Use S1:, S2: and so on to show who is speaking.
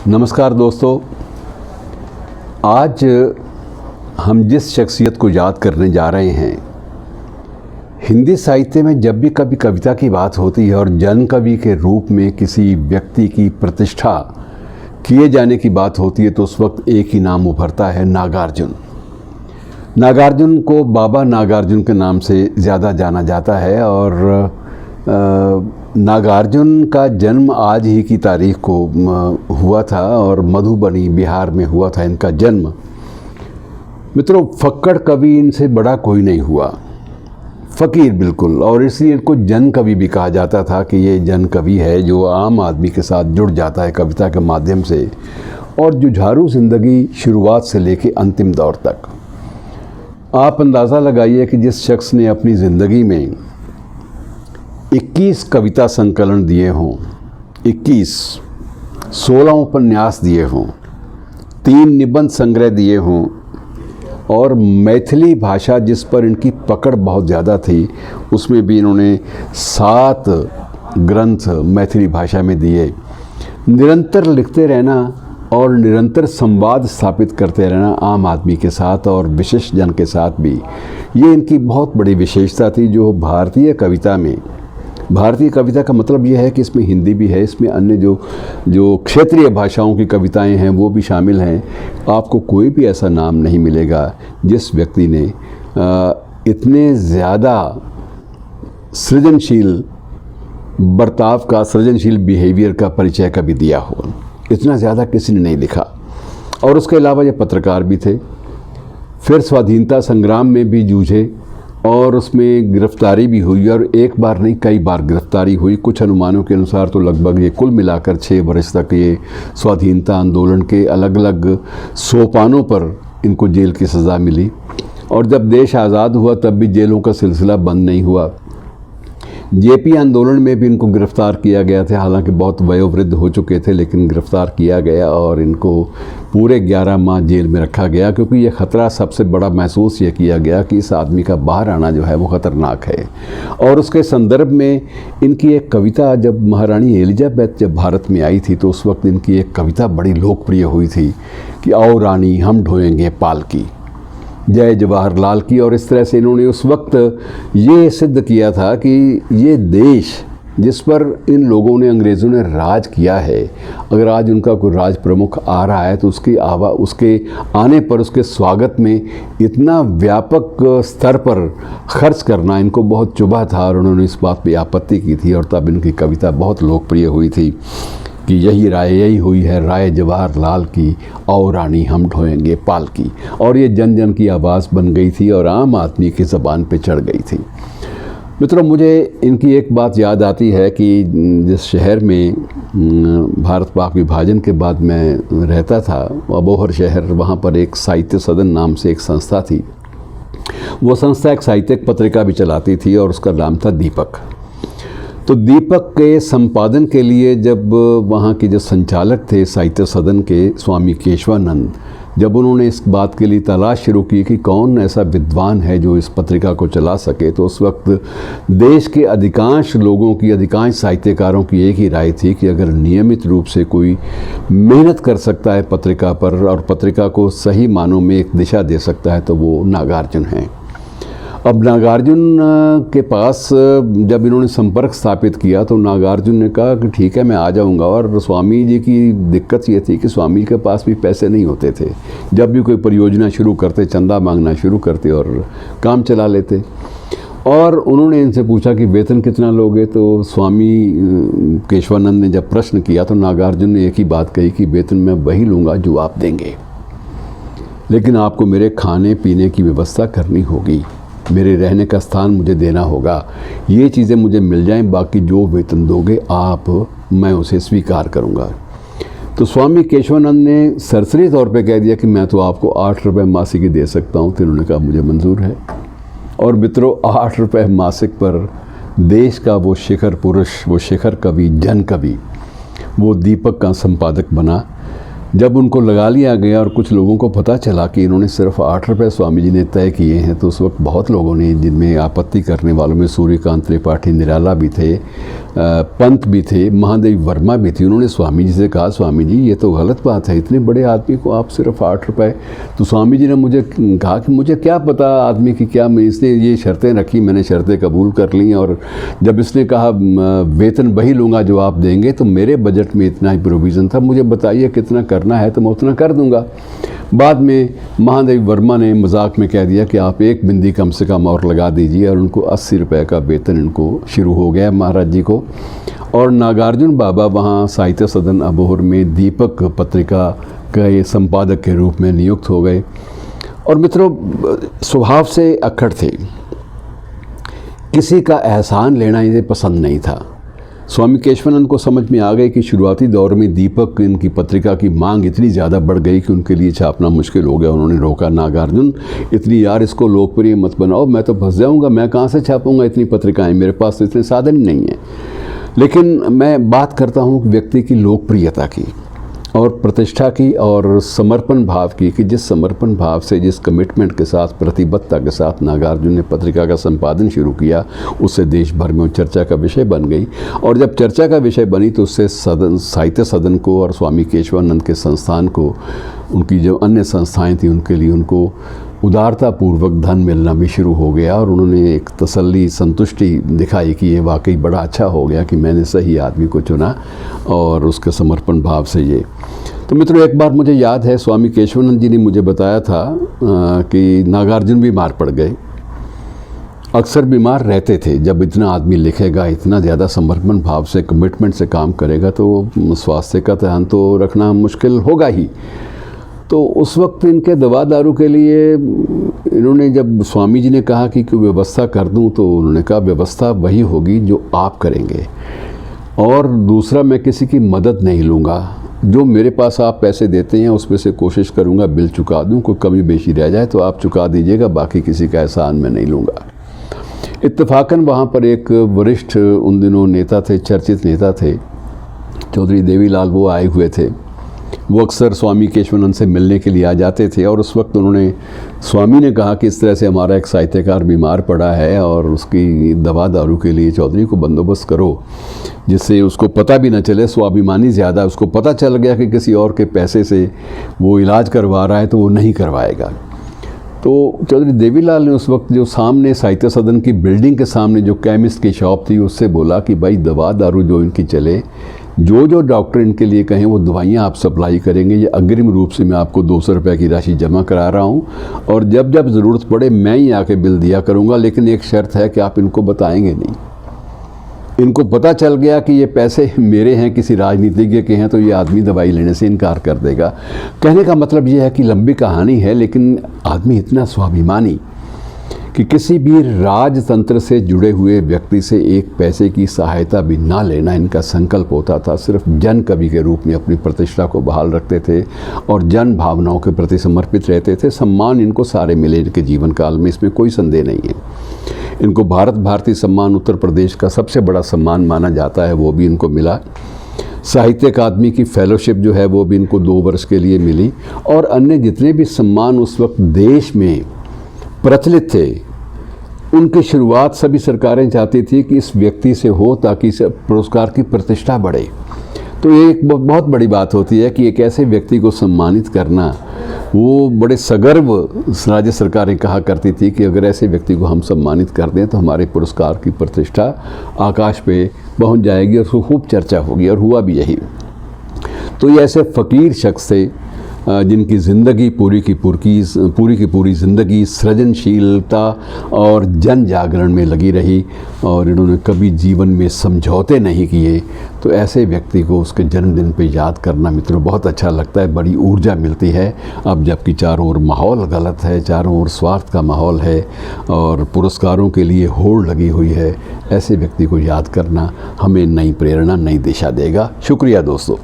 S1: नमस्कार दोस्तों, आज हम जिस शख्सियत को याद करने जा रहे हैं, हिंदी साहित्य में जब भी कभी कविता की बात होती है और जन कवि के रूप में किसी व्यक्ति की प्रतिष्ठा किए जाने की बात होती है तो उस वक्त एक ही नाम उभरता है, नागार्जुन। नागार्जुन को बाबा नागार्जुन के नाम से ज़्यादा जाना जाता है और नागार्जुन का जन्म आज ही की तारीख को हुआ था और मधुबनी बिहार में हुआ था इनका जन्म। मित्रों, फक्कड़ कवि इनसे बड़ा कोई नहीं हुआ, फ़कीर बिल्कुल, और इसलिए इनको जन कवि भी कहा जाता था कि ये जन कवि है जो आम आदमी के साथ जुड़ जाता है कविता के माध्यम से और जुझारू ज़िंदगी शुरुआत से लेकर अंतिम दौर तक। आप अंदाज़ा लगाइए कि जिस शख्स ने अपनी ज़िंदगी में 21 कविता संकलन दिए हों, 16 उपन्यास दिए हों, 3 निबंध संग्रह दिए हों और मैथिली भाषा जिस पर इनकी पकड़ बहुत ज़्यादा थी उसमें भी इन्होंने 7 ग्रंथ मैथिली भाषा में दिए। निरंतर लिखते रहना और निरंतर संवाद स्थापित करते रहना आम आदमी के साथ और विशिष्ट जन के साथ भी, ये इनकी बहुत बड़ी विशेषता थी जो भारतीय कविता में, भारतीय कविता का मतलब ये है कि इसमें हिंदी भी है, इसमें अन्य जो क्षेत्रीय भाषाओं की कविताएं हैं वो भी शामिल हैं। आपको कोई भी ऐसा नाम नहीं मिलेगा जिस व्यक्ति ने इतने ज़्यादा सृजनशील बर्ताव का, सृजनशील बिहेवियर का परिचय कभी दिया हो। इतना ज़्यादा किसी ने नहीं लिखा। और उसके अलावा ये पत्रकार भी थे, फिर स्वाधीनता संग्राम में भी जूझे और उसमें गिरफ्तारी भी हुई और एक बार नहीं कई बार गिरफ्तारी हुई। कुछ अनुमानों के अनुसार तो लगभग ये कुल मिलाकर 6 वर्ष तक ये स्वाधीनता आंदोलन के अलग अलग सोपानों पर इनको जेल की सज़ा मिली। और जब देश आज़ाद हुआ तब भी जेलों का सिलसिला बंद नहीं हुआ। जेपी आंदोलन में भी इनको गिरफ़्तार किया गया था, हालांकि बहुत वयोवृद्ध हो चुके थे, लेकिन गिरफ़्तार किया गया और इनको पूरे 11 माह जेल में रखा गया क्योंकि ये ख़तरा सबसे बड़ा महसूस ये किया गया कि इस आदमी का बाहर आना जो है वो ख़तरनाक है। और उसके संदर्भ में इनकी एक कविता, जब महारानी एलिजाबेथ जब भारत में आई थी तो उस वक्त इनकी एक कविता बड़ी लोकप्रिय हुई थी कि आओ रानी हम ढोएंगे पालकी, जय जवाहरलाल की। और इस तरह से इन्होंने उस वक्त ये सिद्ध किया था कि ये देश जिस पर इन लोगों ने, अंग्रेज़ों ने राज किया है, अगर आज उनका कोई राज प्रमुख आ रहा है तो उसके आने पर उसके स्वागत में इतना व्यापक स्तर पर खर्च करना इनको बहुत चुभा था और उन्होंने इस बात पे आपत्ति की थी। और तब इनकी कविता बहुत लोकप्रिय हुई थी कि यही हुई है राय जवाहरलाल की, आओ रानी हम ढोएंगे पालकी। और ये जन जन की आवाज़ बन गई थी और आम आदमी की ज़बान पे चढ़ गई थी। मित्रों, मुझे इनकी एक बात याद आती है कि जिस शहर में भारत पाक विभाजन के बाद मैं रहता था, अबोहर शहर, वहाँ पर एक साहित्य सदन नाम से एक संस्था थी। वो संस्था एक साहित्यिक पत्रिका भी चलाती थी और उसका नाम था दीपक। तो दीपक के संपादन के लिए जब वहाँ के जो संचालक थे साहित्य सदन के, स्वामी केशवानंद, जब उन्होंने इस बात के लिए तलाश शुरू की कि कौन ऐसा विद्वान है जो इस पत्रिका को चला सके, तो उस वक्त देश के अधिकांश लोगों की, अधिकांश साहित्यकारों की एक ही राय थी कि अगर नियमित रूप से कोई मेहनत कर सकता है पत्रिका पर और पत्रिका को सही मानों में एक दिशा दे सकता है तो वो नागार्जुन हैं। अब नागार्जुन के पास जब इन्होंने संपर्क स्थापित किया तो नागार्जुन ने कहा कि ठीक है मैं आ जाऊंगा। और स्वामी जी की दिक्कत ये थी कि स्वामी के पास भी पैसे नहीं होते थे। जब भी कोई परियोजना शुरू करते चंदा मांगना शुरू करते और काम चला लेते। और उन्होंने इनसे पूछा कि वेतन कितना लोगे, तो स्वामी केशवानंद ने जब प्रश्न किया तो नागार्जुन ने एक ही बात कही कि वेतन मैं वही लूँगा जो आप देंगे, लेकिन आपको मेरे खाने पीने की व्यवस्था करनी होगी, मेरे रहने का स्थान मुझे देना होगा, ये चीज़ें मुझे मिल जाएं, बाकी जो वेतन दोगे आप, मैं उसे स्वीकार करूँगा। तो स्वामी केशवानंद ने सरसरी तौर पे कह दिया कि मैं तो आपको 8 रुपये मासिक ही दे सकता हूँ। तो उन्होंने कहा मुझे मंजूर है। और मित्रों, 8 रुपये मासिक पर देश का वो शिखर पुरुष, वो शिखर कवि, जन कवि, वो दीपक का संपादक बना। जब उनको लगा लिया गया और कुछ लोगों को पता चला कि इन्होंने सिर्फ 8 रुपये स्वामी जी ने तय किए हैं, तो उस वक्त बहुत लोगों ने, जिनमें आपत्ति करने वालों में सूर्यकांत त्रिपाठी निराला भी थे, पंत भी थे, महादेवी वर्मा भी थी। उन्होंने स्वामी जी से कहा, स्वामी जी ये तो गलत बात है, इतने बड़े आदमी को आप सिर्फ 8 रुपये। तो स्वामी जी ने मुझे कहा कि मुझे क्या पता आदमी की क्या, मैं इसने ये शर्तें रखी, मैंने शर्तें कबूल कर ली, और जब इसने कहा वेतन वही लूँगा जो आप देंगे, तो मेरे बजट में इतना ही प्रोविज़न था, मुझे बताइए कितना करना है तो मैं उतना कर दूँगा। बाद में महादेवी वर्मा ने मजाक में कह दिया कि आप 1 बिंदी कम से कम और लगा दीजिए, और उनको 80 रुपये का वेतन इनको शुरू हो गया महाराज जी को। और नागार्जुन बाबा वहाँ साहित्य सदन अबोहर में दीपक पत्रिका के संपादक के रूप में नियुक्त हो गए। और मित्रों, स्वभाव से अक्खड़ थे, किसी का एहसान लेना इन्हें पसंद नहीं था। स्वामी केशवानंद को समझ में आ गई कि शुरुआती दौर में दीपक इनकी पत्रिका की मांग इतनी ज़्यादा बढ़ गई कि उनके लिए छापना मुश्किल हो गया। उन्होंने रोका, नागार्जुन इतनी यार इसको लोकप्रिय मत बनाओ, मैं तो फंस जाऊँगा, मैं कहाँ से छापूँगा इतनी पत्रिकाएँ, मेरे पास तो इतने साधन ही नहीं हैं। लेकिन मैं बात करता हूँ व्यक्ति की लोकप्रियता की और प्रतिष्ठा की और समर्पण भाव की, कि जिस समर्पण भाव से, जिस कमिटमेंट के साथ, प्रतिबद्धता के साथ नागार्जुन ने पत्रिका का संपादन शुरू किया, उससे देश भर में चर्चा का विषय बन गई। और जब चर्चा का विषय बनी तो उससे साहित्य सदन को और स्वामी केशवानंद के संस्थान को, उनकी जो अन्य संस्थाएं थी उनके लिए उनको उदारतापूर्वक धन मिलना भी शुरू हो गया। और उन्होंने एक तसल्ली, संतुष्टि दिखाई कि ये वाकई बड़ा अच्छा हो गया कि मैंने सही आदमी को चुना, और उसके समर्पण भाव से ये। तो मित्रों, एक बार मुझे याद है स्वामी केशवानंद जी ने मुझे बताया था कि नागार्जुन बीमार पड़ गए। अक्सर बीमार रहते थे। जब इतना आदमी लिखेगा, इतना ज़्यादा समर्पण भाव से, कमिटमेंट से काम करेगा, तो स्वास्थ्य का ध्यान तो रखना मुश्किल होगा ही। तो उस वक्त इनके दवा दारू के लिए इन्होंने, जब स्वामी जी ने कहा कि कोई व्यवस्था कर दूं, तो उन्होंने कहा व्यवस्था वही होगी जो आप करेंगे, और दूसरा मैं किसी की मदद नहीं लूँगा। जो मेरे पास आप पैसे देते हैं उसमें से कोशिश करूँगा बिल चुका दूँ, कोई कमी बेशी रह जाए तो आप चुका दीजिएगा, बाकी किसी का एहसान मैं नहीं लूँगा। इत्तेफाकन वहाँ पर एक वरिष्ठ उन दिनों नेता थे, चर्चित नेता थे, चौधरी देवीलाल, वो आए हुए थे। वो अक्सर स्वामी केशवानंद से मिलने के लिए आ जाते थे, और उस वक्त उन्होंने, स्वामी ने कहा कि इस तरह से हमारा एक साहित्यकार बीमार पड़ा है और उसकी दवा दारू के लिए चौधरी को बंदोबस्त करो, जिससे उसको पता भी न चले, स्वाभिमानी ज़्यादा, उसको पता चल गया कि किसी और के पैसे से वो इलाज करवा रहा है तो वो नहीं करवाएगा। तो चौधरी देवीलाल ने उस वक्त जो सामने साहित्य सदन की बिल्डिंग के सामने जो केमिस्ट की शॉप थी, उससे बोला कि भाई दवा दारू जो इनकी चले, जो डॉक्टर इनके लिए कहें वो दवाइयाँ आप सप्लाई करेंगे, ये अग्रिम रूप से मैं आपको 200 रुपये की राशि जमा करा रहा हूँ, और जब जब ज़रूरत पड़े मैं ही आके बिल दिया करूँगा, लेकिन एक शर्त है कि आप इनको बताएंगे नहीं। इनको पता चल गया कि ये पैसे मेरे हैं, किसी राजनीतिज्ञ के हैं, तो ये आदमी दवाई लेने से इनकार कर देगा। कहने का मतलब ये है कि लंबी कहानी है, लेकिन आदमी इतना स्वाभिमानी कि किसी भी राजतंत्र से जुड़े हुए व्यक्ति से एक पैसे की सहायता भी ना लेना इनका संकल्प होता था। सिर्फ जन कवि के रूप में अपनी प्रतिष्ठा को बहाल रखते थे और जन भावनाओं के प्रति समर्पित रहते थे। सम्मान इनको सारे मिले इनके जीवन काल में, इसमें कोई संदेह नहीं है। इनको भारत भारती सम्मान उत्तर प्रदेश का सबसे बड़ा सम्मान माना जाता है, वो भी इनको मिला। साहित्य अकादमी की फेलोशिप जो है वो भी इनको 2 वर्ष के लिए मिली, और अन्य जितने भी सम्मान उस वक्त देश में प्रचलित थे, उनकी शुरुआत सभी सरकारें चाहती थी कि इस व्यक्ति से हो, ताकि इस पुरस्कार की प्रतिष्ठा बढ़े। तो ये एक बहुत बड़ी बात होती है कि एक ऐसे व्यक्ति को सम्मानित करना, वो बड़े सगर्व राज्य सरकारें कहा करती थी कि अगर ऐसे व्यक्ति को हम सम्मानित कर दें तो हमारे पुरस्कार की प्रतिष्ठा आकाश पे पहुंच जाएगी और उसको खूब चर्चा होगी, और हुआ भी यही। तो ये ऐसे फ़कीर शख्स थे जिनकी ज़िंदगी पूरी की पूरी ज़िंदगी सृजनशीलता और जन जागरण में लगी रही, और इन्होंने कभी जीवन में समझौते नहीं किए। तो ऐसे व्यक्ति को उसके जन्मदिन पे याद करना मित्रों बहुत अच्छा लगता है, बड़ी ऊर्जा मिलती है। अब जबकि चारों ओर माहौल गलत है, चारों ओर स्वार्थ का माहौल है और पुरस्कारों के लिए होड़ लगी हुई है, ऐसे व्यक्ति को याद करना हमें नई प्रेरणा, नई दिशा देगा। शुक्रिया दोस्तों।